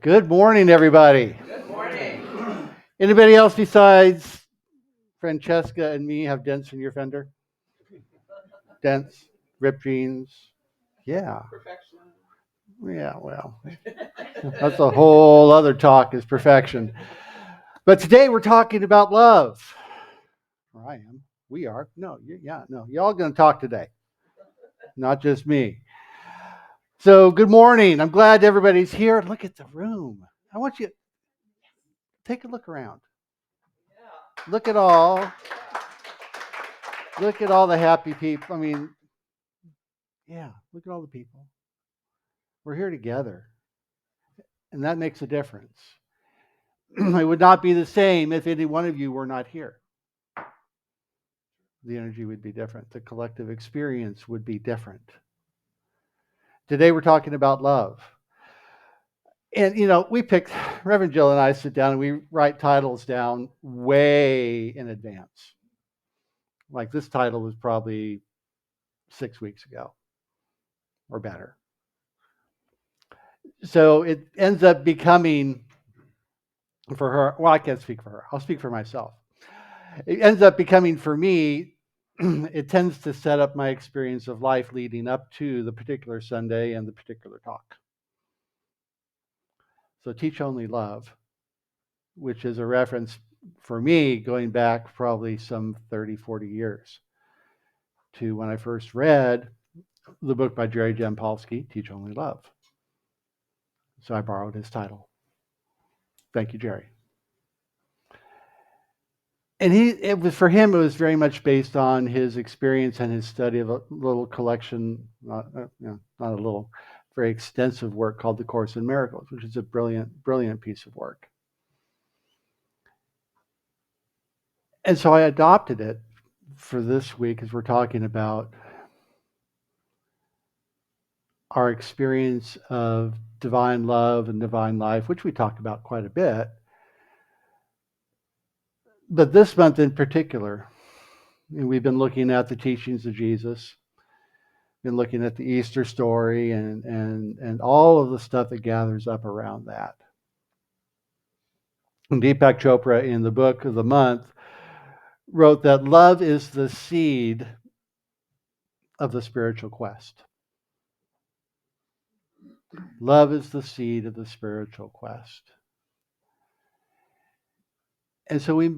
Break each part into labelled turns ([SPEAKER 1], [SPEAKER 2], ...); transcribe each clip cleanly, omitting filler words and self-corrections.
[SPEAKER 1] Good morning, everybody.
[SPEAKER 2] Good morning.
[SPEAKER 1] Anybody else besides Francesca and me have dents in your fender? Dents, ripped jeans. Yeah,
[SPEAKER 2] Perfection.
[SPEAKER 1] yeah, well, that's a whole other talk is perfection. But today we're talking about love. Or I am. We are. No, yeah, no. Y'all going to talk today, not just me. So, good morning. I'm glad everybody's here. Look at the room. I want you to take a look around.
[SPEAKER 2] Yeah.
[SPEAKER 1] Look at all. Look at all the happy people. I mean, yeah, look at all the people. We're here together, and that makes a difference. It would not be the same if any one of you were not here. The energy would be different. The collective experience would be different. Today, we're talking about love. And, we picked, Reverend Jill and I sit down and we write titles down way in advance. Like this title was probably 6 weeks ago or better. So it ends up becoming for her, well, I can't speak for her. I'll speak for myself. It ends up becoming for me, it tends to set up my experience of life leading up to the particular Sunday and the particular talk. So Teach Only Love, which is a reference for me going back probably some 30, 40 years to when I first read the book by Jerry Jampolsky, Teach Only Love. So I borrowed his title. Thank you, Jerry. And it was for him. It was very much based on his experience and his study of a little collection, not a little, very extensive work called The Course in Miracles, which is a brilliant, brilliant piece of work. And so I adopted it for this week as we're talking about our experience of divine love and divine life, which we talked about quite a bit. But this month in particular, we've been looking at the teachings of Jesus, been looking at the Easter story and all of the stuff that gathers up around that. And Deepak Chopra, in the book of the month, wrote that love is the seed of the spiritual quest. Love is the seed of the spiritual quest. And so we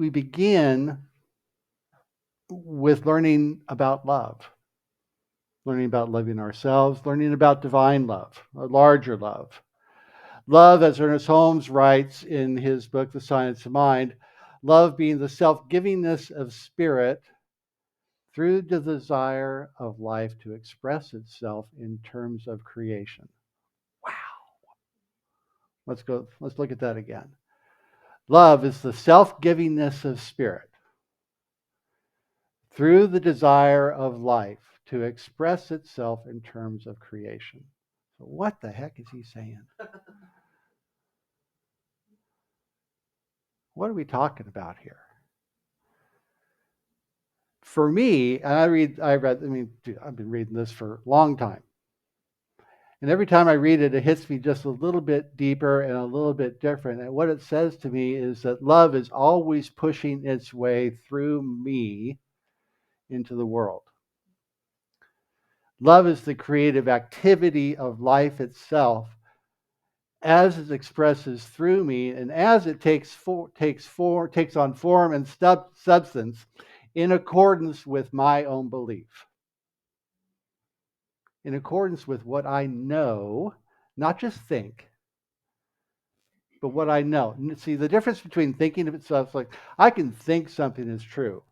[SPEAKER 1] begin with learning about love, learning about loving ourselves, learning about divine love, a larger love. Love, as Ernest Holmes writes in his book, The Science of Mind, love being the self-givingness of spirit through the desire of life to express itself in terms of creation. Wow. Let's look at that again. Love is the self-givingness of spirit through the desire of life to express itself in terms of creation. So what the heck is he saying? What are we talking about here? For me, and I've been reading this for a long time. And every time I read it, it hits me just a little bit deeper and a little bit different. And what it says to me is that love is always pushing its way through me into the world. Love is the creative activity of life itself as it expresses through me and as it takes on form and substance in accordance with my own belief. In accordance with what I know, not just think, but what I know. See, the difference between thinking of itself, like I can think something is true.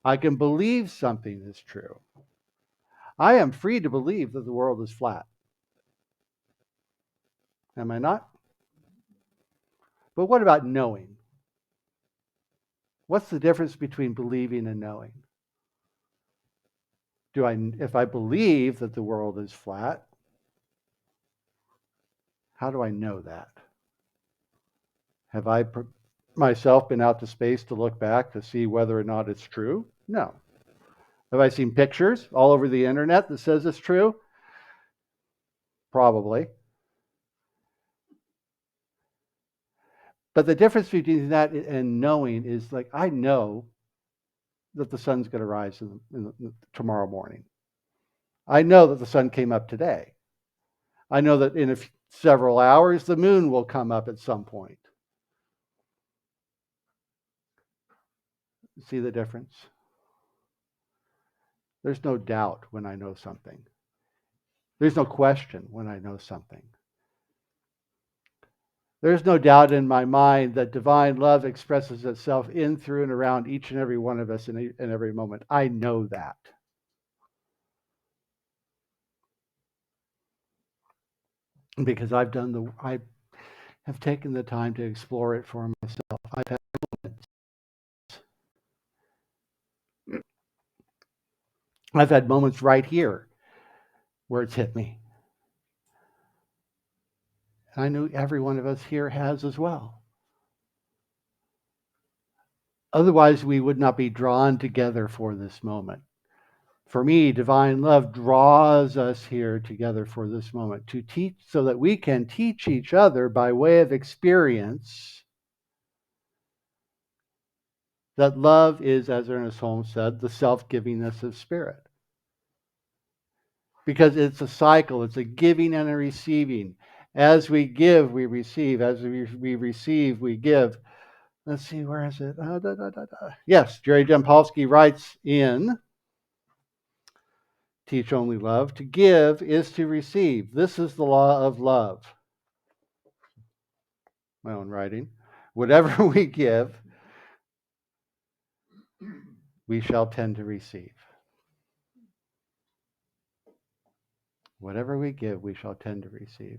[SPEAKER 1] I can believe something is true. I am free to believe that the world is flat. Am I not? But what about knowing? What's the difference between believing and knowing? If I believe that the world is flat, how do I know that? Have I myself been out to space to look back to see whether or not it's true? No. Have I seen pictures all over the internet that says it's true? Probably. But the difference between that and knowing is like, I know that the sun's going to rise tomorrow morning. I know that the sun came up today. I know that in several hours, the moon will come up at some point. See the difference? There's no doubt when I know something. There's no question when I know something. There's no doubt in my mind that divine love expresses itself in, through, and around each and every one of us in every moment. I know that. Because I have taken the time to explore it for myself. I've had moments right here where it's hit me. And I know every one of us here has as well. Otherwise, we would not be drawn together for this moment. For me, divine love draws us here together for this moment to teach, so that we can teach each other by way of experience that love is, as Ernest Holmes said, the self-givingness of spirit. Because it's a cycle, it's a giving and a receiving. As we give, we receive. As we receive, we give. Let's see, where is it? Yes, Jerry Jampolsky writes in Teach Only Love, to give is to receive. This is the law of love. My own writing. Whatever we give, we shall tend to receive. Whatever we give, we shall tend to receive.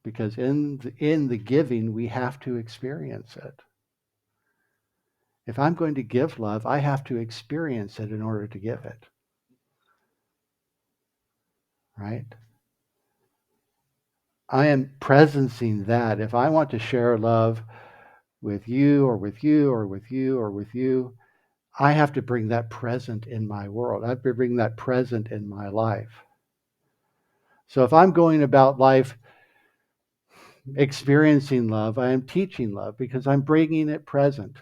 [SPEAKER 1] Because in the giving, we have to experience it. If I'm going to give love, I have to experience it in order to give it. Right? I am presencing that. If I want to share love with you or with you or with you or with you, I have to bring that present in my world. I have to bring that present in my life. So if I'm going about life experiencing love, I am teaching love because I'm bringing it present.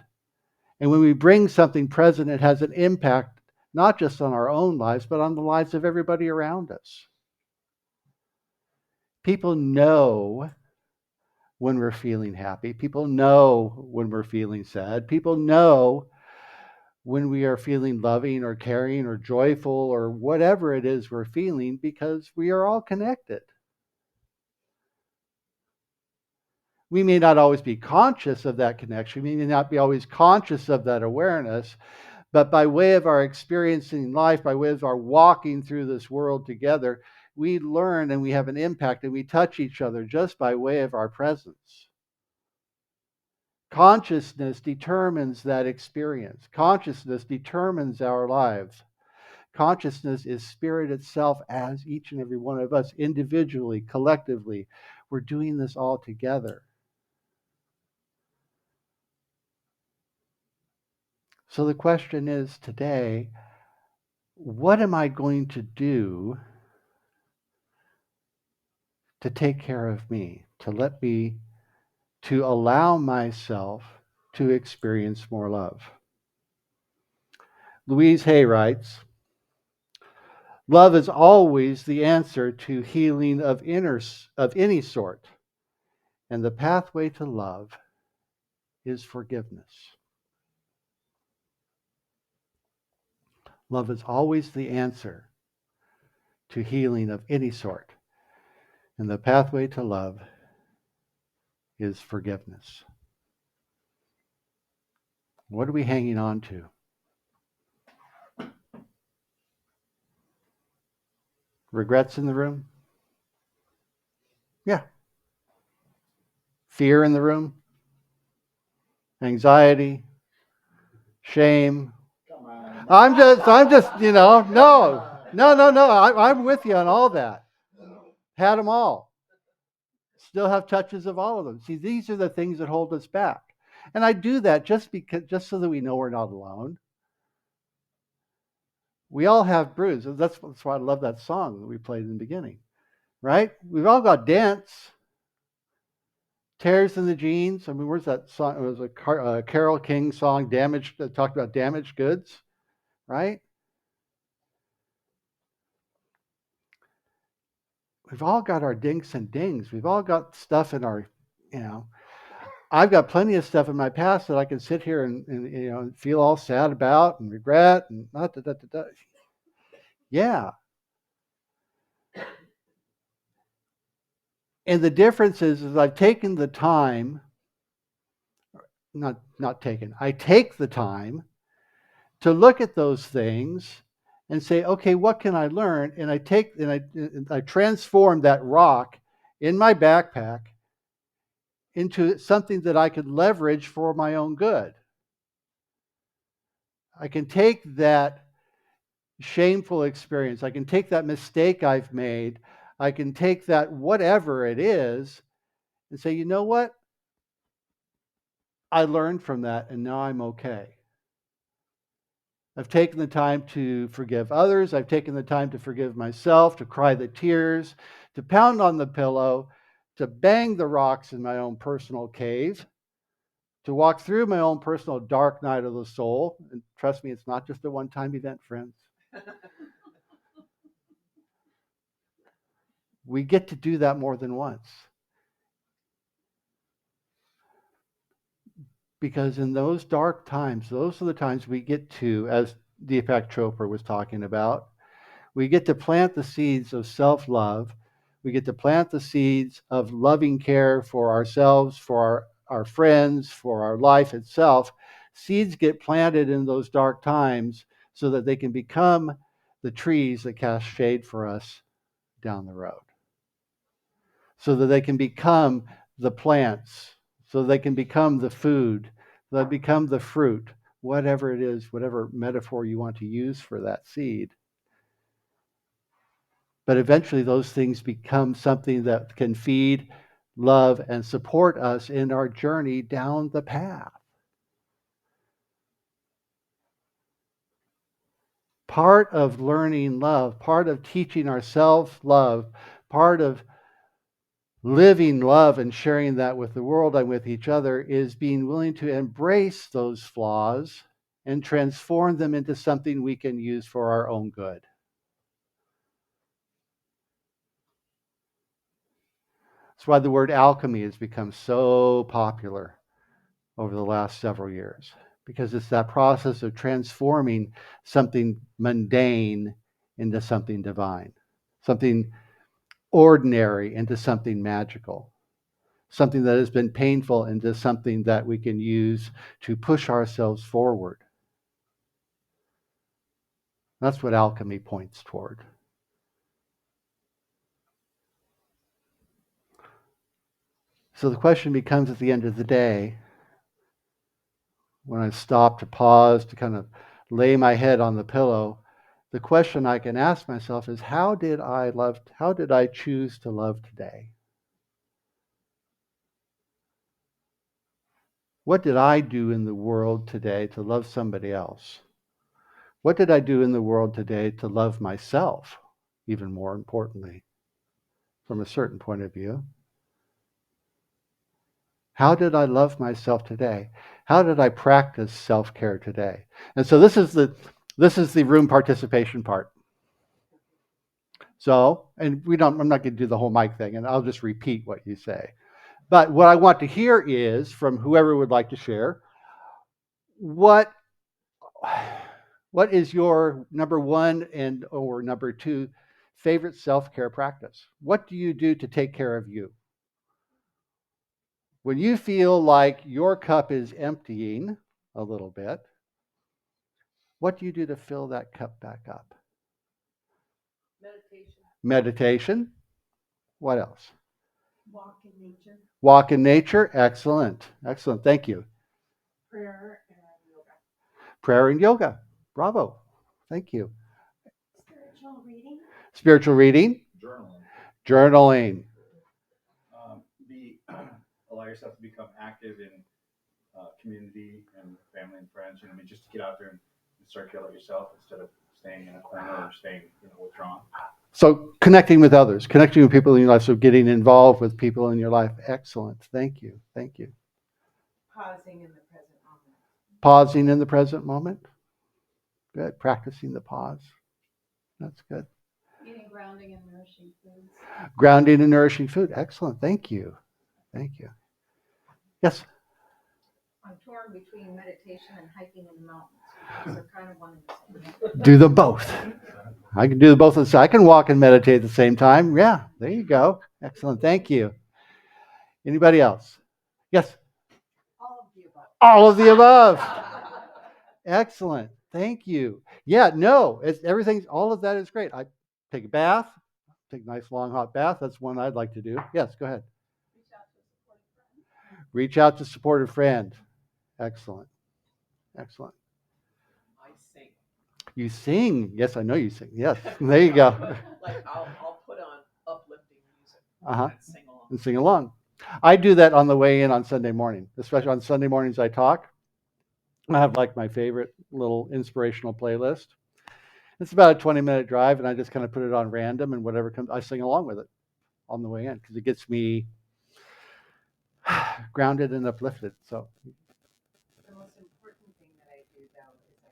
[SPEAKER 1] And when we bring something present, it has an impact not just on our own lives, but on the lives of everybody around us. People know when we're feeling happy. People know when we're feeling sad. People know when we are feeling loving or caring or joyful or whatever it is we're feeling, because we are all connected. We may not always be conscious of that connection. We may not be always conscious of that awareness, but by way of our experiencing life, by way of our walking through this world together, we learn and we have an impact and we touch each other just by way of our presence. Consciousness determines that experience. Consciousness determines our lives. Consciousness is spirit itself, as each and every one of us, individually, collectively. We're doing this all together. So the question is today, what am I going to do to take care of me, to allow myself to experience more love? Louise Hay writes, love is always the answer to healing of any sort, and the pathway to love is forgiveness. Love is always the answer to healing of any sort, and the pathway to love is forgiveness. What are we hanging on to? Regrets in the room? Yeah. Fear in the room? Anxiety? Shame? I'm just, no. I'm with you on all that. Had them all. Still have touches of all of them. See, these are the things that hold us back. And I do that just so that we know we're not alone. We all have bruises. That's why I love that song that we played in the beginning, right? We've all got dents. Tears in the jeans. I mean, where's that song? It was a Carole King song, "Damaged," that talked about damaged goods, right? We've all got our dinks and dings. We've all got stuff in our, you know, I've got plenty of stuff in my past that I can sit here and feel all sad about and regret and yeah. And the difference is I've taken the time, not taken, I take the time to look at those things and say, okay, what can I learn? And I transform that rock in my backpack into something that I could leverage for my own good. I can take that shameful experience, I can take that mistake I've made, I can take that whatever it is and say, you know what? I learned from that and now I'm okay. I've taken the time to forgive others. I've taken the time to forgive myself, to cry the tears, to pound on the pillow, to bang the rocks in my own personal cave, to walk through my own personal dark night of the soul. And trust me, it's not just a one-time event, friends. We get to do that more than once. Because in those dark times, those are the times we get to, as Deepak Chopra was talking about, we get to plant the seeds of self-love. We get to plant the seeds of loving care for ourselves, for our friends, for our life itself. Seeds get planted in those dark times so that they can become the trees that cast shade for us down the road. So that they can become the plants, so they can become the food, they become the fruit, whatever it is, whatever metaphor you want to use for that seed. But eventually those things become something that can feed, love, and support us in our journey down the path. Part of learning love, part of teaching ourselves love, part of living love and sharing that with the world and with each other is being willing to embrace those flaws and transform them into something we can use for our own good. That's why the word alchemy has become so popular over the last several years, because it's that process of transforming something mundane into something divine, something ordinary into something magical, something that has been painful into something that we can use to push ourselves forward. That's what alchemy points toward. So the question becomes at the end of the day, when I stop to pause, to kind of lay my head on the pillow, the question I can ask myself is, how did I choose to love today? What did I do in the world today to love somebody else? What did I do in the world today to love myself, even more importantly, from a certain point of view? How did I love myself today? How did I practice self-care today? And so this is the room participation part. So, and I'm not going to do the whole mic thing, and I'll just repeat what you say. But what I want to hear is from whoever would like to share, what is your number one or number two favorite self-care practice? What do you do to take care of you? When you feel like your cup is emptying a little bit, what do you do to fill that cup back up?
[SPEAKER 2] Meditation.
[SPEAKER 1] Meditation. What else?
[SPEAKER 2] Walk in nature.
[SPEAKER 1] Walk in nature. Excellent. Excellent. Thank you.
[SPEAKER 2] Prayer and yoga.
[SPEAKER 1] Prayer and yoga. Bravo. Thank you.
[SPEAKER 2] Spiritual reading.
[SPEAKER 1] Spiritual reading.
[SPEAKER 3] Journaling.
[SPEAKER 1] Journaling.
[SPEAKER 3] Allow yourself to become active in community and family and friends. Just to get out there and circulate yourself instead of staying in a corner or staying, withdrawn.
[SPEAKER 1] So connecting with others, connecting with people in your life, so getting involved with people in your life. Excellent. Thank you. Thank you.
[SPEAKER 2] Pausing in the present moment.
[SPEAKER 1] Pausing in the present moment. Good. Practicing the pause. That's good.
[SPEAKER 2] Eating grounding and nourishing foods.
[SPEAKER 1] Grounding and nourishing food. Excellent. Thank you. Thank you. Yes.
[SPEAKER 4] I'm torn between meditation and hiking in the mountains. Those are kind of one and the same.
[SPEAKER 1] Do them both. I can do them both. I can walk and meditate at the same time. Yeah. There you go. Excellent. Thank you. Anybody else? Yes.
[SPEAKER 2] All of the above.
[SPEAKER 1] All of the above. Excellent. Thank you. Yeah, no, it's everything's all of that is great. I take a bath, take a nice long hot bath. That's one I'd like to do. Yes, go ahead. Reach out to support a friend. Excellent. Excellent.
[SPEAKER 5] I sing.
[SPEAKER 1] You sing. Yes, I know you sing. Yes. There you go.
[SPEAKER 5] Like I'll put on uplifting music
[SPEAKER 1] Uh-huh.
[SPEAKER 5] and sing along.
[SPEAKER 1] And sing along. I do that on the way in on Sunday morning. Especially on Sunday mornings I talk. I have like my favorite little inspirational playlist. It's about a 20-minute drive, and I just kind of put it on random, and whatever comes, I sing along with it on the way in because it gets me grounded and uplifted. So
[SPEAKER 2] The most important thing that I do, though, is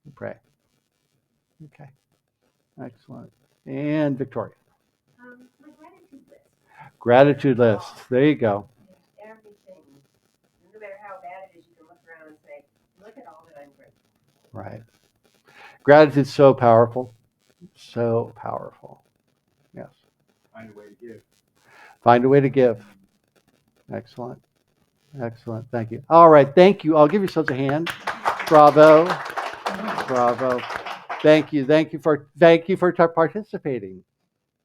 [SPEAKER 2] I
[SPEAKER 1] pray.
[SPEAKER 2] pray.
[SPEAKER 1] Okay. Excellent. And Victoria.
[SPEAKER 2] My gratitude list.
[SPEAKER 1] Gratitude list. There you go.
[SPEAKER 2] Everything. No matter how bad it is, you can look around and say, look at all that I'm grateful for.
[SPEAKER 1] Right. Gratitude's so powerful. So powerful. Yes.
[SPEAKER 3] Find a way to give.
[SPEAKER 1] Find a way to give. Excellent. Excellent. Thank you. All right. Thank you. I'll give yourselves a hand. Bravo. Bravo. Thank you. Thank you for participating.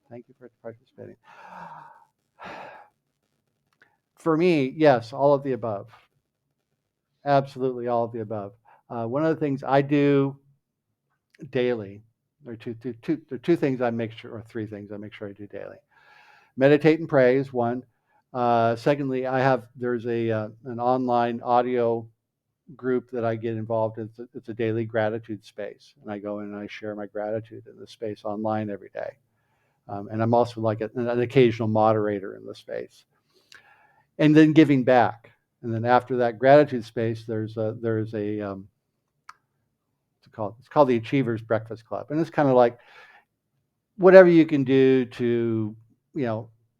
[SPEAKER 1] Thank you for participating. For me, yes, all of the above. Absolutely all of the above. One of the things I do daily, there are two things I make sure, or three things I make sure I do daily. Meditate and pray is one. Secondly, there's an online audio group that I get involved in. It's a daily gratitude space, and I go in and I share my gratitude in the space online every day. And I'm also like an occasional moderator in the space. And then giving back. And then after that gratitude space, there's a it's called the Achievers Breakfast Club, and it's kind of like whatever you can do to,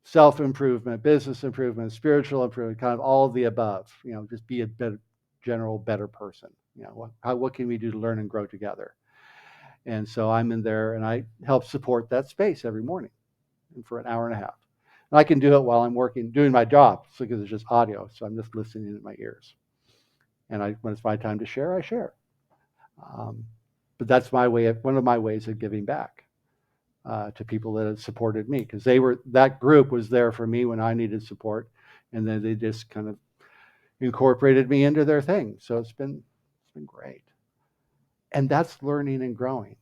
[SPEAKER 1] self improvement, business improvement, spiritual improvement, kind of all of the above. Just be a better person. What can we do to learn and grow together? And so I'm in there, and I help support that space every morning, and for an hour and a half. And I can do it while I'm working, doing my job, because it's just audio, so I'm just listening in my ears. And when it's my time to share, I share. But that's one of my ways of giving back to people that have supported me, because that group was there for me when I needed support, and then they just kind of incorporated me into their thing. So it's been great. And that's learning and growing.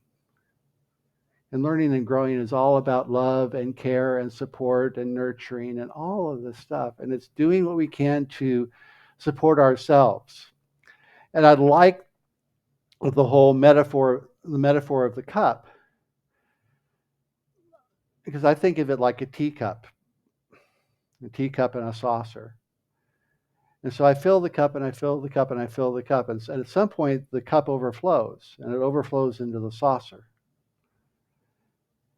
[SPEAKER 1] And learning and growing is all about love and care and support and nurturing and all of this stuff. And it's doing what we can to support ourselves. And I'd like the whole metaphor of the cup, because I think of it like a teacup and a saucer. And so I fill the cup and I fill the cup and I fill the cup. And at some point, the cup overflows, and it overflows into the saucer.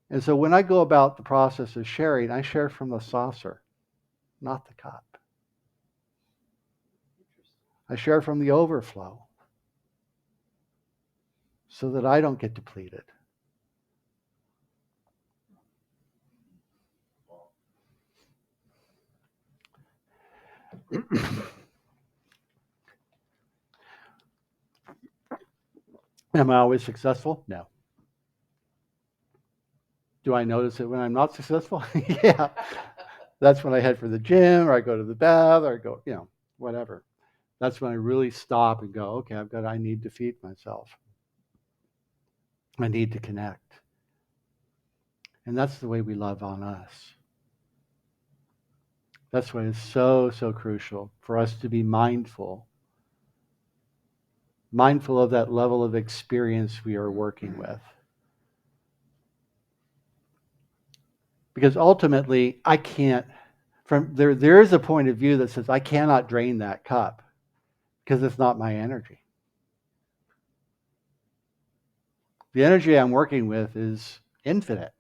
[SPEAKER 1] And so when I go about the process of sharing, I share from the saucer, not the cup. I share from the overflow so that I don't get depleted. Am I always successful? No. Do I notice it when I'm not successful? Yeah. That's when I head for the gym, or I go to the bath, or I go, whatever. That's when I really stop and go, okay, I need to feed myself. I need to connect. And that's the way we love on us. That's why it's so, so crucial for us to be mindful mindful of that level of experience we are working with. Because ultimately, I can't, there is a point of view that says I cannot drain that cup because it's not my energy. The energy I'm working with is infinite.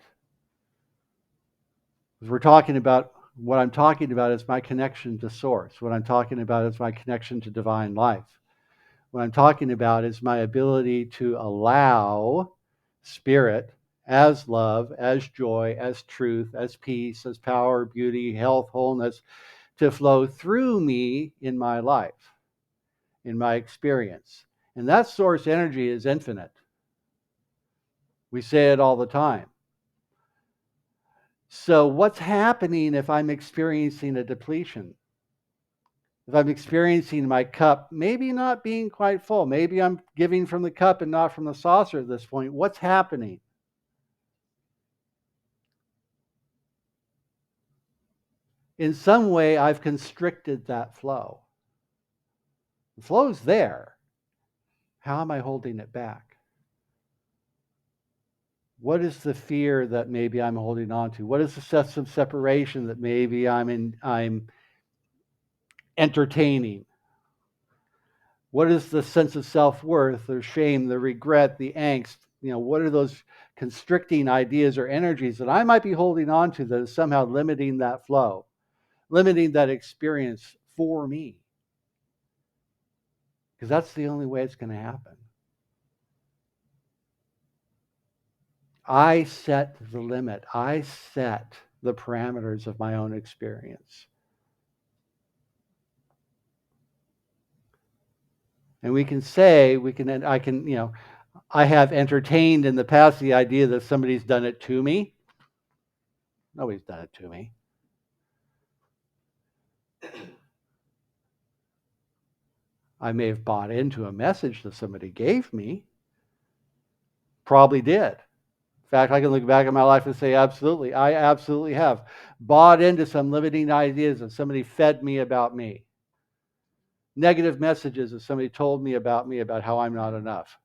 [SPEAKER 1] As we're talking about, what I'm talking about is my connection to Source. What I'm talking about is my connection to divine life. What I'm talking about is my ability to allow Spirit as love, as joy, as truth, as peace, as power, beauty, health, wholeness to flow through me in my life, in my experience. And that source energy is infinite. We say it all the time. So what's happening if I'm experiencing a depletion? If I'm experiencing my cup maybe not being quite full, maybe I'm giving from the cup and not from the saucer at this point, what's happening? In some way, I've constricted that flow. The flow's there. How am I holding it back? What is the fear that maybe I'm holding on to? What is the sense of separation that maybe I'm entertaining? What is the sense of self-worth, the shame, the regret, the angst? What are those constricting ideas or energies that I might be holding on to that is somehow limiting that flow, limiting that experience for me? Because that's the only way it's going to happen. I set the limit. I set the parameters of my own experience. And I have entertained in the past the idea that somebody's done it to me. Nobody's done it to me. I may have bought into a message that somebody gave me. Probably did. In fact, I can look back at my life and say, absolutely, I absolutely have bought into some limiting ideas that somebody fed me about me. Negative messages that somebody told me about how I'm not enough.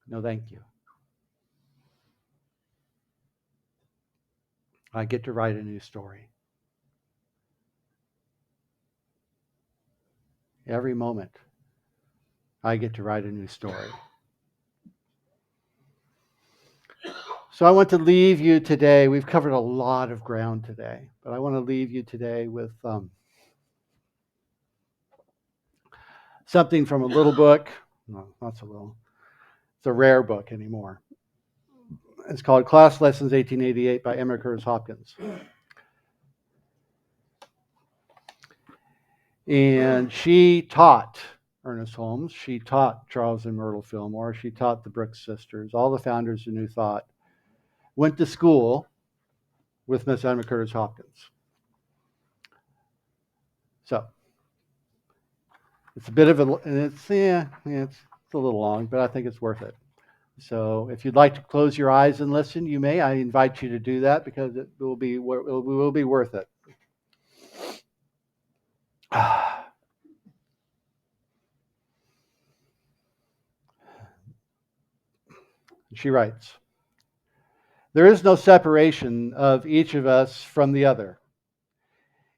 [SPEAKER 1] No, thank you. I get to write a new story. Every moment, I get to write a new story. So I want to leave you today. We've covered a lot of ground today, but I want to leave you today with something from a little book. No, not so little. It's a rare book anymore. It's called Class Lessons 1888 by Emma Curtis Hopkins. And she taught Ernest Holmes. She taught Charles and Myrtle Fillmore. She taught the Brooks sisters, all the founders of New Thought. Went to school with Miss Emma Curtis Hopkins. So it's a bit of it's a little long, but I think it's worth it. So if you'd like to close your eyes and listen, you may. I invite you to do that because it will be worth it. She writes, "There is no separation of each of us from the other.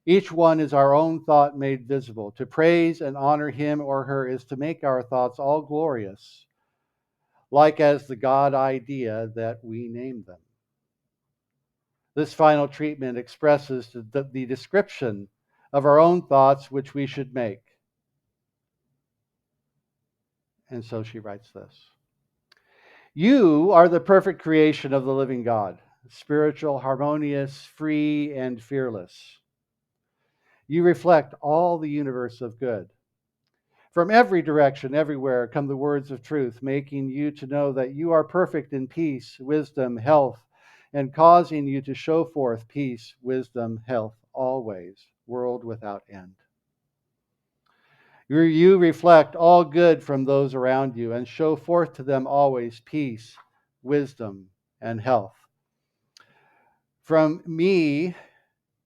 [SPEAKER 1] Each one is our own thought made visible. To praise and honor him or her is to make our thoughts all glorious, like as the God idea that we name them. This final treatment expresses the description of our own thoughts which we should make." And so she writes this. "You are the perfect creation of the living God, spiritual, harmonious, free, and fearless. You reflect all the universe of good. From every direction, everywhere, come the words of truth, making you to know that you are perfect in peace, wisdom, health, and causing you to show forth peace, wisdom, health, always, world without end. You reflect all good from those around you and show forth to them always peace, wisdom, and health. From me,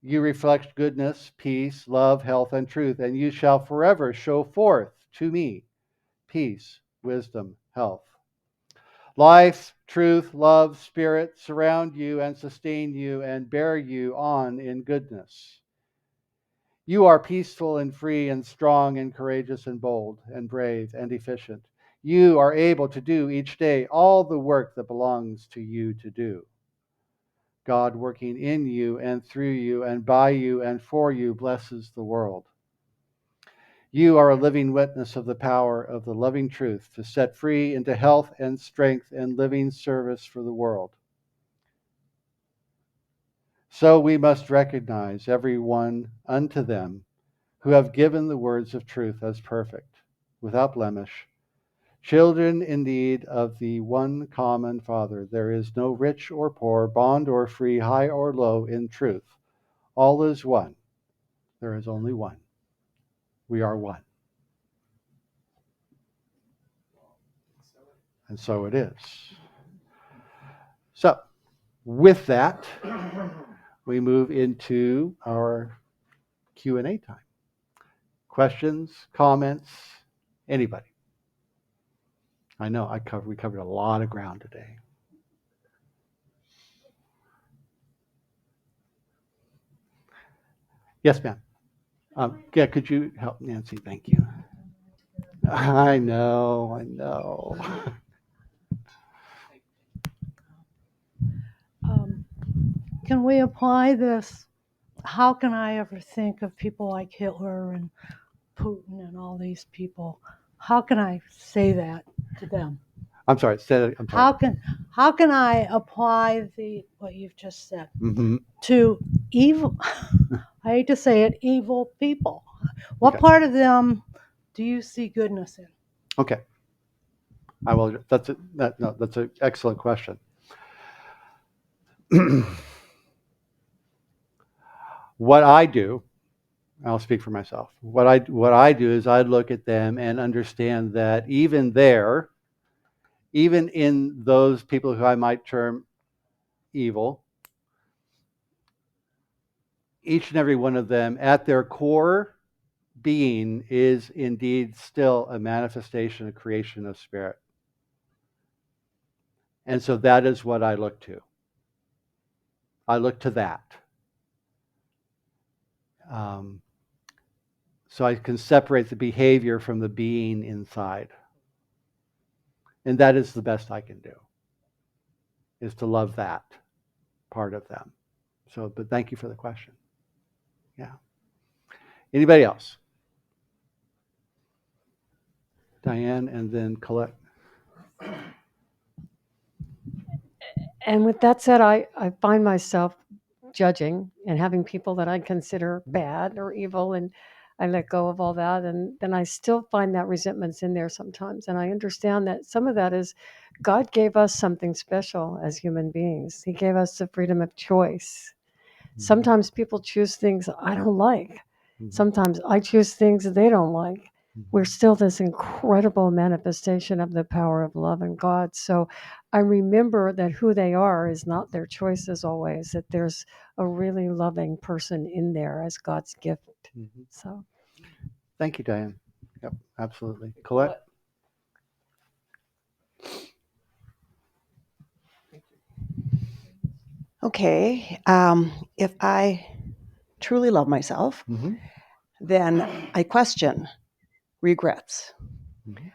[SPEAKER 1] You reflect goodness, peace, love, health, and truth, and you shall forever show forth to me peace, wisdom, health. Life, truth, love, spirit surround you and sustain you and bear you on in goodness. You are peaceful and free and strong and courageous and bold and brave and efficient. You are able to do each day all the work that belongs to you to do. God working in you and through you and by you and for you blesses the world. You are a living witness of the power of the loving truth to set free into health and strength and living service for the world. So we must recognize every one unto them who have given the words of truth as perfect, without blemish, children indeed of the one common Father. There is no rich or poor, bond or free, high or low in truth. All is one. There is only one. We are one. And so it is. So, with that, we move into our Q&A time. Questions, comments, anybody? I know we covered a lot of ground today. Yes, ma'am. Yeah, could you help Nancy? Thank you. I know.
[SPEAKER 6] Can we apply this? How can I ever think of people like Hitler and Putin and all these people? How can I say that to them?
[SPEAKER 1] I'm sorry. I'm sorry.
[SPEAKER 6] How can I apply what you've just said
[SPEAKER 1] Mm-hmm.
[SPEAKER 6] to evil? I hate to say it, evil people. What
[SPEAKER 1] Okay.
[SPEAKER 6] part of them do you see goodness in?
[SPEAKER 1] Okay. I will. That's an excellent question. What I do, I'll speak for myself. What I do is I look at them and understand that even in those people who I might term evil, each and every one of them at their core being is indeed still a manifestation, a creation of spirit. And so that is what I look to. I look to that. So I can separate the behavior from the being inside. And that is the best I can do, is to love that part of them. So, but thank you for the question. Yeah. Anybody else? Diane and then Colette.
[SPEAKER 7] And with that said, I find myself judging and having people that I consider bad or evil, and I let go of all that. And then I still find that resentment's in there sometimes. And I understand that some of that is God gave us something special as human beings. He gave us the freedom of choice. Sometimes people choose things I don't like. Sometimes I choose things they don't like. We're still this incredible manifestation of the power of love and God. So I remember that who they are is not their choices always, that there's a really loving person in there as God's gift.
[SPEAKER 1] Mm-hmm.
[SPEAKER 7] So
[SPEAKER 1] thank you, Diane. Yep, absolutely. Colette?
[SPEAKER 8] Okay, if I truly love myself, then I question regrets.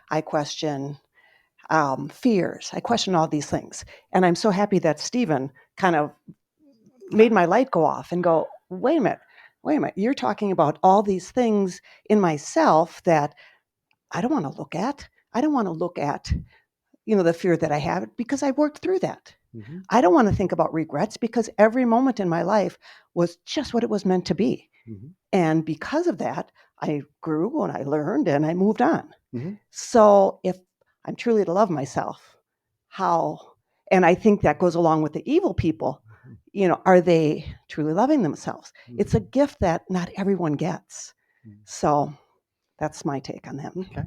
[SPEAKER 8] I question fears. I question all these things. And I'm so happy that Stephen kind of made my light go off and go, wait a minute, you're talking about all these things in myself that I don't want to look at. I don't want to look at, the fear that I have because I worked through that. I don't want to think about regrets because every moment in my life was just what it was meant to be. And because of that, I grew and I learned and I moved on. So if I'm truly to love myself, how, and I think that goes along with the evil people, are they truly loving themselves? It's a gift that not everyone gets. So that's my take on that.
[SPEAKER 1] Okay.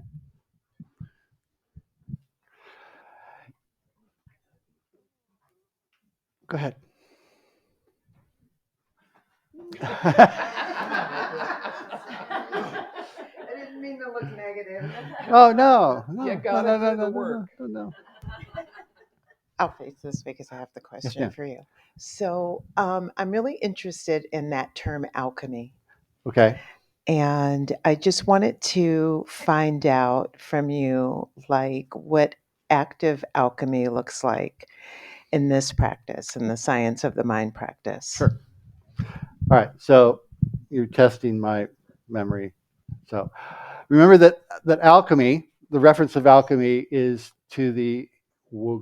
[SPEAKER 1] Go ahead.
[SPEAKER 4] I didn't mean to look negative.
[SPEAKER 1] Oh no, no,
[SPEAKER 5] You
[SPEAKER 1] no,
[SPEAKER 5] gotta
[SPEAKER 1] no,
[SPEAKER 5] do
[SPEAKER 1] no,
[SPEAKER 5] the
[SPEAKER 1] no, no,
[SPEAKER 5] work.
[SPEAKER 1] no, no.
[SPEAKER 9] I'll face this way because I have the
[SPEAKER 1] Yes,
[SPEAKER 9] question
[SPEAKER 1] ma'am.
[SPEAKER 9] for you. So I'm really interested in that term alchemy.
[SPEAKER 1] Okay.
[SPEAKER 9] And I just wanted to find out from you, like, what active alchemy looks like in this practice, in the science of the mind practice.
[SPEAKER 1] Sure. All right. So you're testing my memory. So remember that alchemy, the reference of alchemy is to the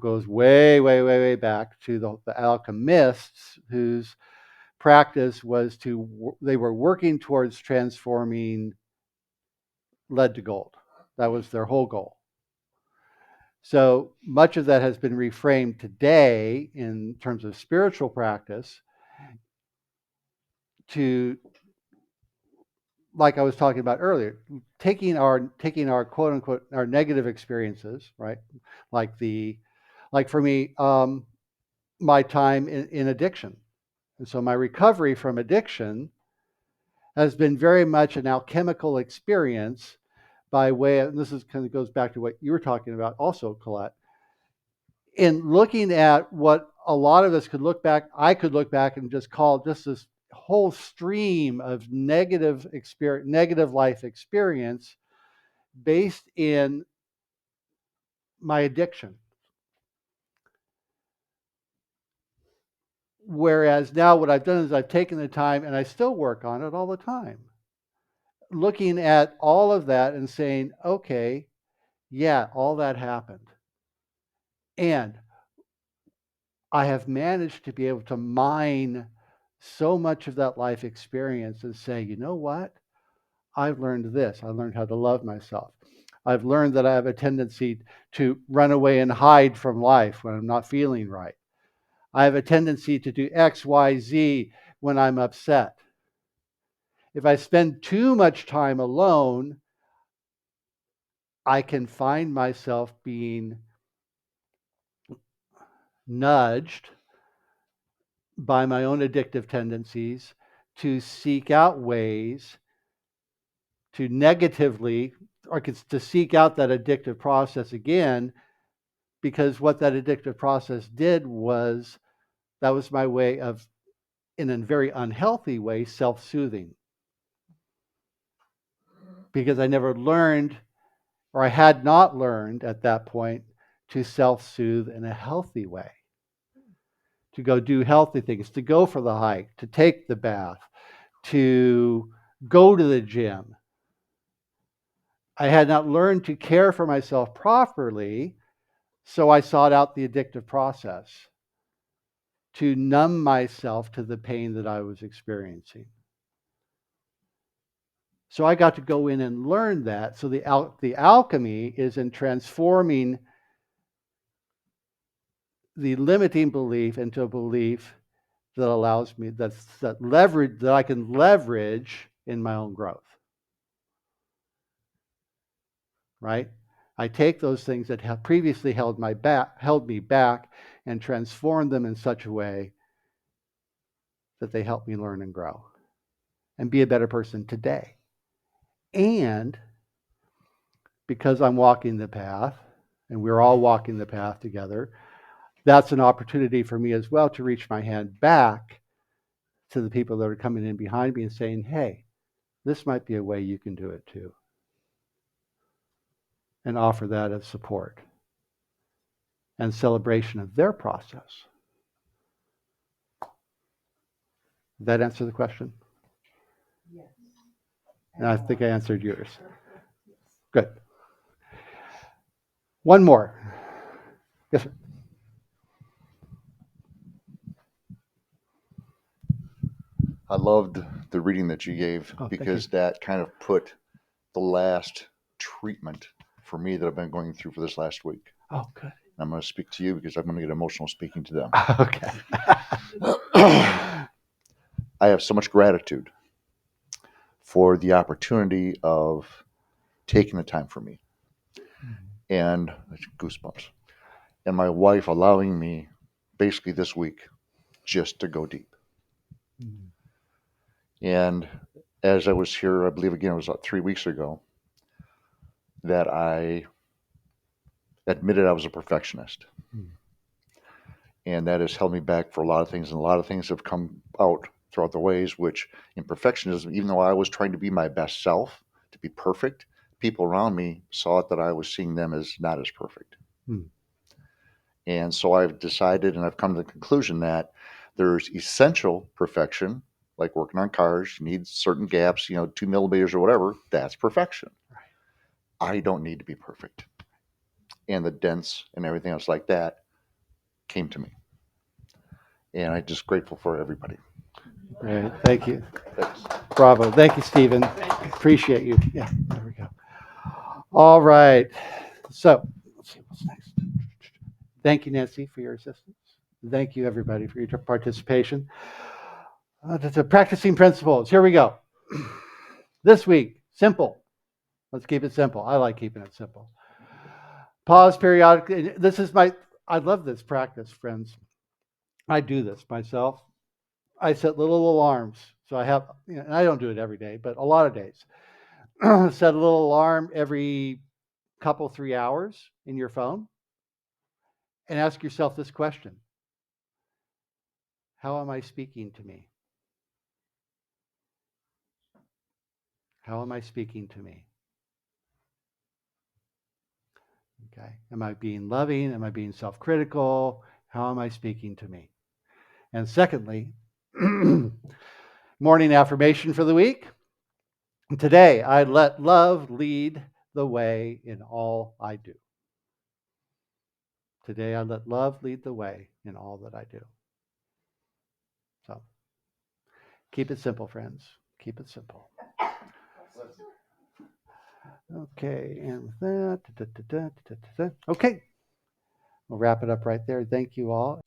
[SPEAKER 1] goes way, way, way, way back to the alchemists whose practice was they were working towards transforming lead to gold. That was their whole goal. So much of that has been reframed today in terms of spiritual practice to, like I was talking about earlier, taking our quote unquote our negative experiences, right? Like for me, my time in addiction, and so my recovery from addiction has been very much an alchemical experience by way of, and this is kind of goes back to what you were talking about also, Colette, in looking at what a lot of us could look back, I could look back and just call just this whole stream of negative life experience based in my addiction. Whereas now what I've done is I've taken the time, and I still work on it all the time, looking at all of that and saying, okay, yeah, all that happened. And I have managed to be able to mine so much of that life experience and say, you know what? I've learned this. I learned how to love myself. I've learned that I have a tendency to run away and hide from life when I'm not feeling right. I have a tendency to do X, Y, Z when I'm upset. If I spend too much time alone, I can find myself being nudged by my own addictive tendencies to seek out ways to negatively or to seek out that addictive process again, because what that addictive process did was that was my way of, in a very unhealthy way, self-soothing, because I never learned, or I had not learned at that point, to self-soothe in a healthy way, to go do healthy things, to go for the hike, to take the bath, to go to the gym. I had not learned to care for myself properly, so I sought out the addictive process to numb myself to the pain that I was experiencing. So I got to go in and learn that. So the alchemy is in transforming the limiting belief into a belief that allows me that I can leverage in my own growth. Right? I take those things that have previously held me back and transform them in such a way that they help me learn and grow and be a better person today. And because I'm walking the path, and we're all walking the path together, that's an opportunity for me as well to reach my hand back to the people that are coming in behind me and saying, hey, this might be a way you can do it too. And offer that as support and celebration of their process. Did that answer the question?
[SPEAKER 9] Yes.
[SPEAKER 1] And I think I answered yours. Good. One more. Yes, sir.
[SPEAKER 10] I loved the reading that you gave because that kind of put the last treatment for me that I've been going through for this last week.
[SPEAKER 1] Oh, good.
[SPEAKER 10] I'm going to speak to you because I'm going to get emotional speaking to them.
[SPEAKER 1] Okay.
[SPEAKER 10] I have so much gratitude for the opportunity of taking the time for me and goosebumps, and my wife allowing me basically this week just to go deep. And as I was here, I believe again, it was about 3 weeks ago, that I admitted I was a perfectionist. And that has held me back for a lot of things. And a lot of things have come out throughout the ways, which in perfectionism, even though I was trying to be my best self, to be perfect, people around me saw it that I was seeing them as not as perfect. And so I've decided, and I've come to the conclusion that there's essential perfection, like working on cars. You need certain gaps, 2 millimeters or whatever. That's perfection. I don't need to be perfect. And the dents and everything else like that came to me. And I'm just grateful for everybody.
[SPEAKER 1] Great. Thank you.
[SPEAKER 10] Thanks.
[SPEAKER 1] Bravo. Thank you, Stephen. Appreciate you. Yeah, there we go. All right. So let's see what's next. Thank you, Nancy, for your assistance. Thank you, everybody, for your participation. The practicing principles. Here we go. This week, simple. Let's keep it simple. I like keeping it simple. Pause periodically. I love this practice, friends. I do this myself. I set little alarms. So I have, and I don't do it every day, but a lot of days. Set a little alarm every couple, 3 hours in your phone and ask yourself this question: how am I speaking to me? How am I speaking to me? Okay. Am I being loving? Am I being self-critical? How am I speaking to me? And secondly, morning affirmation for the week. Today, I let love lead the way in all I do. Today, I let love lead the way in all that I do. So, keep it simple, friends. Keep it simple. Okay, and with that, okay, we'll wrap it up right there. Thank you all.